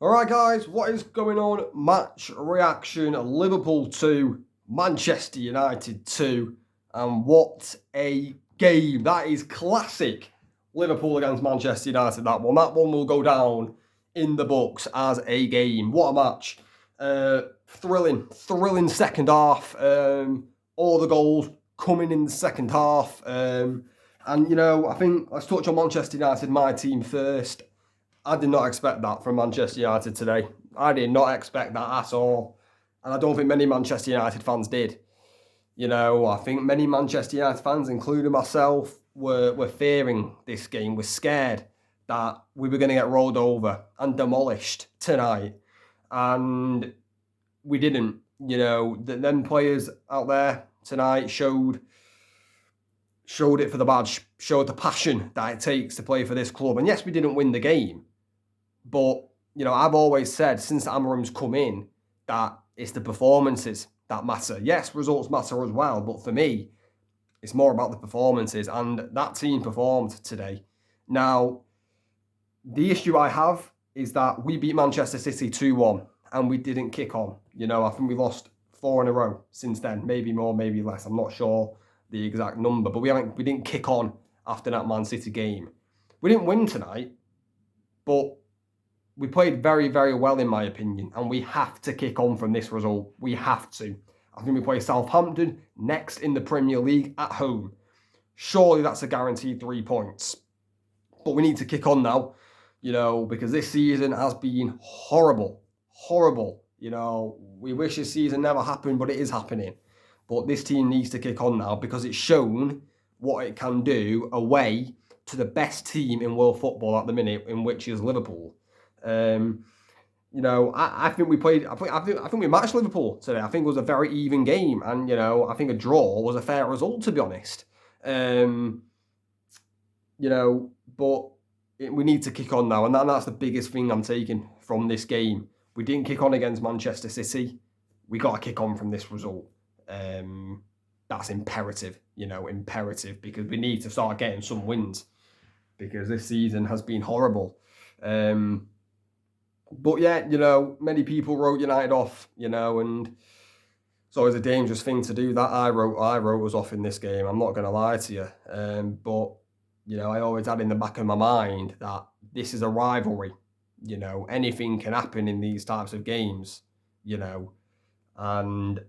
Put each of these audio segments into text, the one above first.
Alright guys, what is going on? Match reaction, Liverpool 2, Manchester United 2, and what a game. That is classic Liverpool against Manchester United, that one. That one will go down in the books as a game. What a match. Thrilling second half. All the goals coming in the second half. I think let's touch on Manchester United, my team first. I did not expect that from Manchester United today. I did not expect that at all. And I don't think many Manchester United fans did. I think many Manchester United fans, including myself, were fearing this game, were scared that we were going to get rolled over and demolished tonight. And we didn't. Them players out there tonight showed it for the badge, showed the passion that it takes to play for this club. And yes, we didn't win the game. But, I've always said since Amarim's come in that it's the performances that matter. Yes, results matter as well, but for me, it's more about the performances, and that team performed today. Now, the issue I have is that we beat Manchester City 2-1, and we didn't kick on. I think we lost 4 in a row since then, maybe more, maybe less. I'm not sure the exact number, but we didn't kick on after that Man City game. We didn't win tonight, but we played very, very well, in my opinion, and we have to kick on from this result. We have to. I think we play Southampton next in the Premier League at home. Surely that's a guaranteed 3 points. But we need to kick on now, because this season has been horrible. Horrible. We wish this season never happened, but it is happening. But this team needs to kick on now because it's shown what it can do away to the best team in world football at the minute, in which is Liverpool. I think we played. I think we matched Liverpool today. I think it was a very even game, and I think a draw was a fair result, to be honest. But we need to kick on now, and that's the biggest thing I'm taking from this game. We didn't kick on against Manchester City. We got to kick on from this result. That's imperative, imperative, because we need to start getting some wins, because this season has been horrible. But yeah, many people wrote United off, and it's always a dangerous thing to do that. I wrote us off in this game. I'm not going to lie to you. But, I always had in the back of my mind that this is a rivalry. Anything can happen in these types of games, and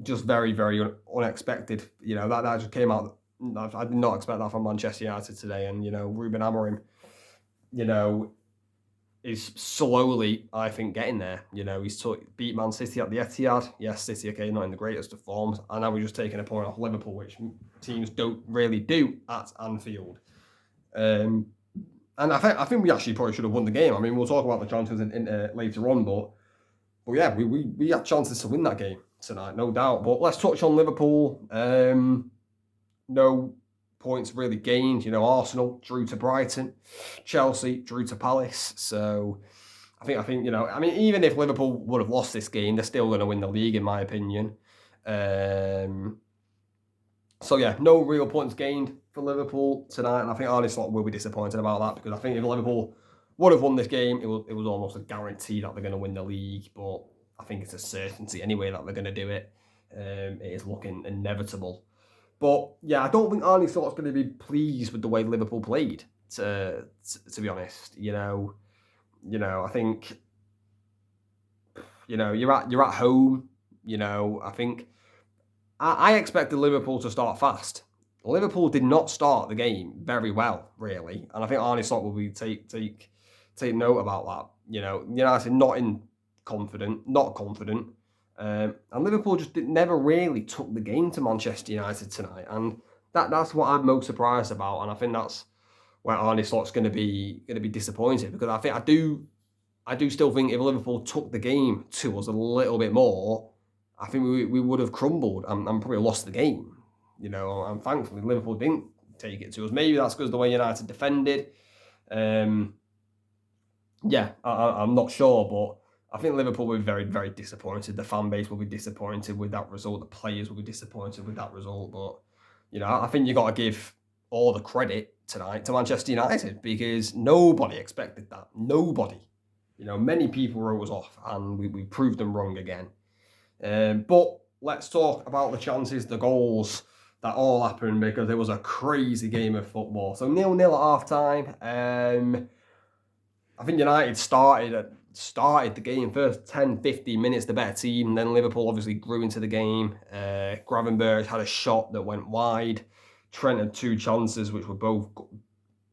just very, very unexpected. That just came out. I did not expect that from Manchester United today. And, Ruben Amorim, is slowly, I think, getting there. He's beat Man City at the Etihad. Yes, City, okay, not in the greatest of forms. And now we're just taking a point off Liverpool, which teams don't really do at Anfield. And I think we actually probably should have won the game. I mean, we'll talk about the chances later on, but yeah, we had chances to win that game tonight, no doubt. But let's touch on Liverpool. No points really gained. Arsenal drew to Brighton, Chelsea drew to Palace. So I think even if Liverpool would have lost this game, they're still going to win the league, in my opinion. So yeah, no real points gained for Liverpool tonight, and I think Arne Slot will be disappointed about that, because I think if Liverpool would have won this game, it was almost a guarantee that they're going to win the league. But I think it's a certainty anyway that they're going to do it. It is looking inevitable. But yeah, I don't think Arne Slot's going to be pleased with the way Liverpool played. To be honest, I think you're at home. I think I expected Liverpool to start fast. Liverpool did not start the game very well, really, and I think Arne Slot will be take note about that. United not confident. And Liverpool just never really took the game to Manchester United tonight, and that's what I'm most surprised about. And I think that's where Arne Slot's going to be disappointed, because I do still think if Liverpool took the game to us a little bit more, I think we would have crumbled and probably lost the game. And thankfully Liverpool didn't take it to us. Maybe that's because the way United defended. I'm not sure, but I think Liverpool will be very, very disappointed. The fan base will be disappointed with that result. The players will be disappointed with that result. But, I think you've got to give all the credit tonight to Manchester United, because nobody expected that. Nobody. Many people wrote us off, and we proved them wrong again. But let's talk about the chances, the goals that all happened, because it was a crazy game of football. So 0-0 at half-time. I think United started the game first 10, 15 minutes the better team. Then Liverpool obviously grew into the game. Gravenberch had a shot that went wide. Trent had 2 chances, which were both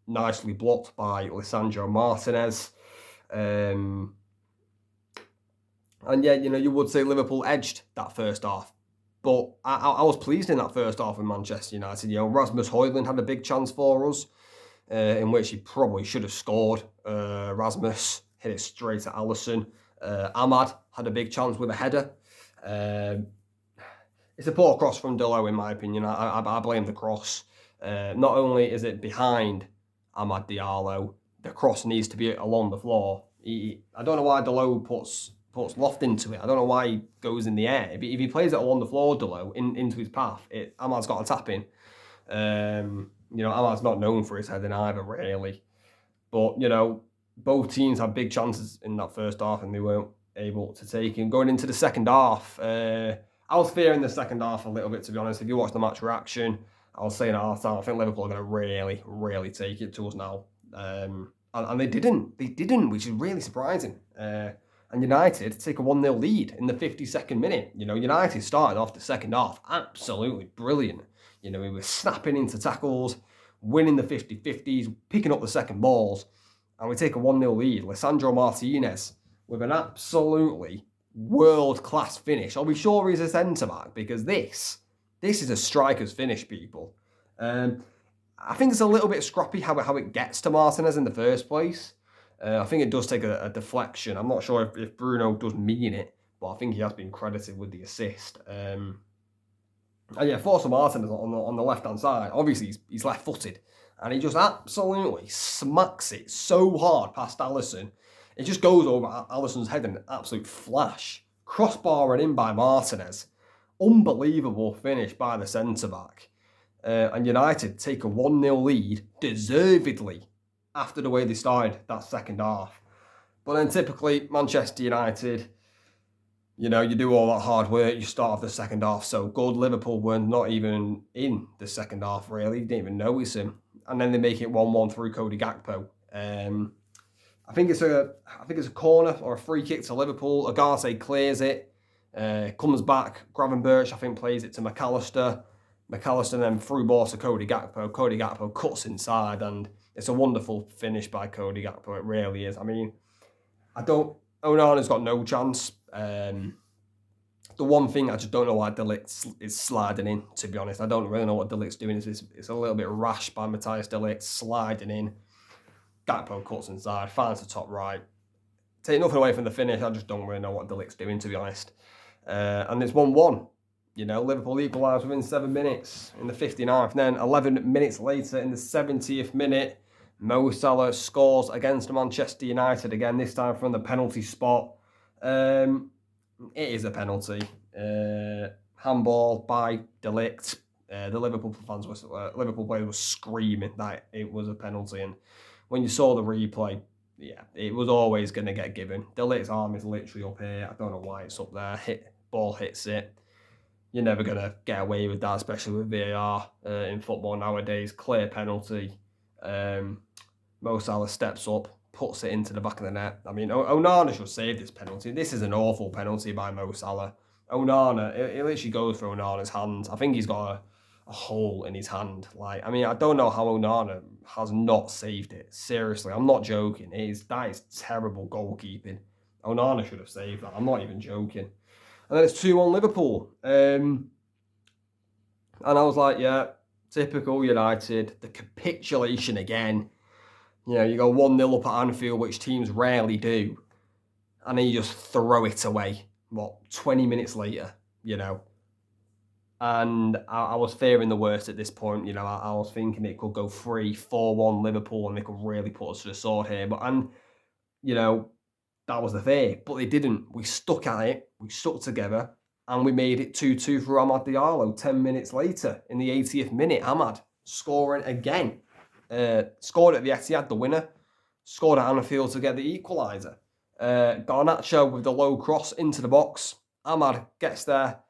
nicely blocked by Lisandro Martinez. And yeah, you would say Liverpool edged that first half. But I was pleased in that first half with Manchester United. Rasmus Højlund had a big chance for us, in which he probably should have scored. Rasmus hit it straight at Alisson. Ahmad had a big chance with a header. It's a poor cross from Delo, in my opinion. I blame the cross. Not only is it behind Amad Diallo, the cross needs to be along the floor. I don't know why Delo puts loft into it. I don't know why he goes in the air. If he plays it along the floor, Delo, into his path, Amad's got a tap in. Amad's not known for his heading either, really. But, both teams had big chances in that first half and they weren't able to take him. Going into the second half, I was fearing the second half a little bit, to be honest. If you watch the match reaction, I was saying at half-time, I think Liverpool are going to really, really take it to us now. And they didn't. They didn't, which is really surprising. And United take a 1-0 lead in the 52nd minute. United started off the second half absolutely brilliant. We were snapping into tackles, winning the 50-50s, picking up the second balls, and we take a 1-0 lead. Lisandro Martinez with an absolutely world-class finish. I'll be sure he's a centre-back, because this is a striker's finish, people. I think it's a little bit scrappy how it gets to Martinez in the first place. I think it does take a deflection. I'm not sure if Bruno does mean it, but I think he has been credited with the assist. And yeah, Forza Martinez on the left-hand side, obviously he's left-footed, and he just absolutely smacks it so hard past Alisson. It just goes over Alisson's head in an absolute flash. Crossbar in by Martinez. Unbelievable finish by the centre-back. And United take a 1-0 lead, deservedly, after the way they started that second half. But then typically, Manchester United, you do all that hard work, you start off the second half so good. Liverpool were not even in the second half, really. Didn't even notice him. And then they make it 1-1 through Cody Gakpo. I think it's a corner or a free kick to Liverpool. Agate clears it, comes back. Gravenberch, I think, plays it to McAllister. McAllister then through ball to Cody Gakpo. Cody Gakpo cuts inside, and it's a wonderful finish by Cody Gakpo. It really is. I mean, Onana's got no chance. The one thing I just don't know why De Ligt is sliding in, to be honest. I don't really know what De Ligt's doing. It's a little bit rash by Matthias De Ligt, sliding in. Gakpo cuts inside, finds the top right. Take nothing away from the finish. I just don't really know what De Ligt's doing, to be honest. And it's 1-1. Liverpool equalised within 7 minutes in the 59th. And then 11 minutes later, in the 70th minute, Mo Salah scores against Manchester United again, this time from the penalty spot. It is a penalty. Handball by De Ligt. The Liverpool players were screaming that it was a penalty. And when you saw the replay, yeah, it was always going to get given. De Ligt's arm is literally up here. I don't know why it's up there. Ball hits it. You're never going to get away with that, especially with VAR in football nowadays. Clear penalty. Mo Salah steps up, puts it into the back of the net. I mean, Onana should save this penalty. This is an awful penalty by Mo Salah. Onana, it literally goes for Onana's hand. I think he's got a hole in his hand. I don't know how Onana has not saved it. Seriously, I'm not joking. That is terrible goalkeeping. Onana should have saved that. I'm not even joking. And then it's 2-1 Liverpool. And I was like, yeah, typical United. The capitulation again. You go 1-0 up at Anfield, which teams rarely do. And then you just throw it away. 20 minutes later, And I was fearing the worst at this point. I was thinking it could go 3-4-1 Liverpool and they could really put us to the sword here. That was the fear. But they didn't. We stuck at it. We stuck together. And we made it 2-2 for Amad Diallo 10 minutes later. In the 80th minute, Amad scoring again. Scored at the Etihad, the winner. Scored at Anfield to get the equaliser. Garnacho with the low cross into the box. Ahmad gets there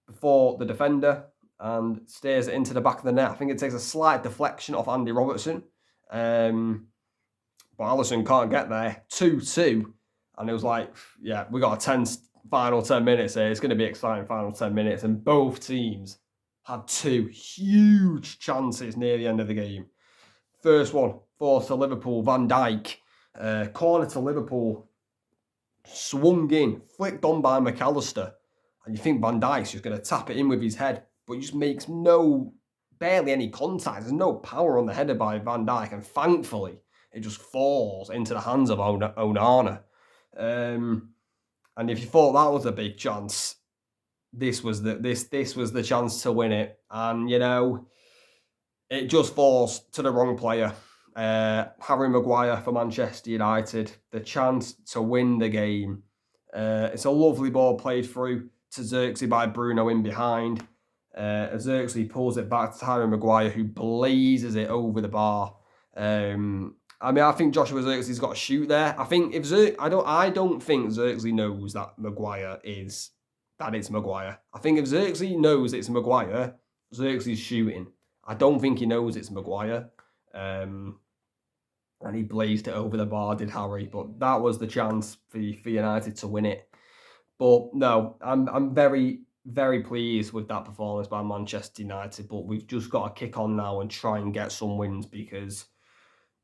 before the defender and steers it into the back of the net. I think it takes a slight deflection off Andy Robertson. But Alisson can't get there. 2-2. And it was like, yeah, we got a final 10 minutes here. It's going to be exciting final 10 minutes. And both teams had two huge chances near the end of the game. First one, forced to Liverpool, Van Dijk. Corner to Liverpool. Swung in, flicked on by McAllister. And you think Van Dijk's just going to tap it in with his head. But he just makes barely any contact. There's no power on the header by Van Dijk. And thankfully, it just falls into the hands of Onana. And if you thought that was a big chance, this was the chance to win it. And, you know, it just falls to the wrong player. Harry Maguire for Manchester United. The chance to win the game. It's a lovely ball played through to Xerxes by Bruno in behind. Xerxes pulls it back to Harry Maguire, who blazes it over the bar. I think Joshua Xerxes got a shoot there. I think I don't think Xerxes knows that it's Maguire. I think if Xerxes knows it's Maguire, Xerxes shooting. I don't think he knows it's Maguire. And he blazed it over the bar, did Harry. But that was the chance for United to win it. But no, I'm very, very pleased with that performance by Manchester United. But we've just got to kick on now and try and get some wins, because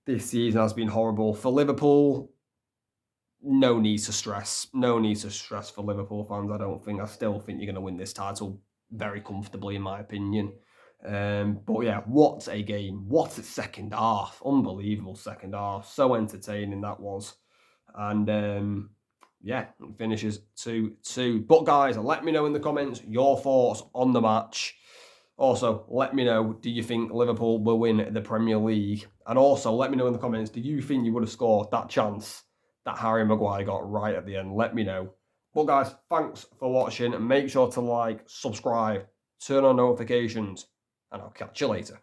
this season has been horrible. For Liverpool, no need to stress. No need to stress for Liverpool fans, I don't think. I still think you're going to win this title very comfortably, in my opinion. But yeah, what a game. What a second half. Unbelievable second half. So entertaining that was. And yeah, it finishes 2-2. But guys, let me know in the comments your thoughts on the match. Also, let me know, do you think Liverpool will win the Premier League? And also, let me know in the comments, do you think you would have scored that chance that Harry Maguire got right at the end? Let me know. But guys, thanks for watching, and make sure to like, subscribe, turn on notifications, and I'll catch you later.